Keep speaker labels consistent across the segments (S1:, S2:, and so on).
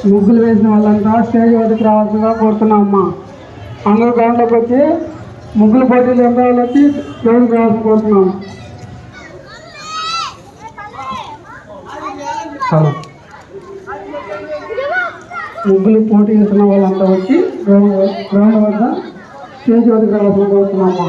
S1: ముగ్గులు వేసిన వాళ్ళంతా స్టేజ్ వద్దకు రావాల్సిందిగా కోరుతున్నాం అమ్మా. అందరూ గ్రౌండ్లోకి వచ్చి ముగ్గులు పోటీలు ఎంత వాళ్ళు వచ్చి గ్రౌండ్కి రావాల్సి కోరుతున్నాం. ముగ్గులు పోటీ చేస్తున్న వాళ్ళంతా వచ్చి గ్రౌండ్ వద్ద స్టేజ్ వద్దకు రావాల్సి కోరుతున్నాం అమ్మా.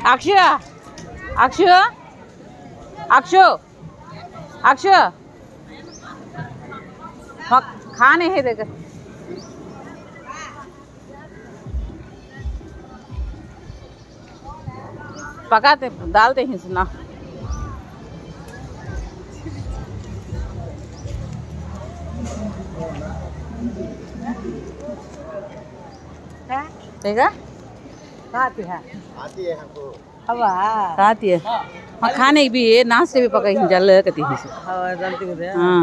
S2: अक्षय अक्षय अक्षय अक्षय खाने है देख पकाते डालते हैं सुना देखा
S3: आती है हमको।
S2: हवा खाती है खाने भी नाश्ते भी पकाई जल कती है
S3: हवा जलती है।
S2: हाँ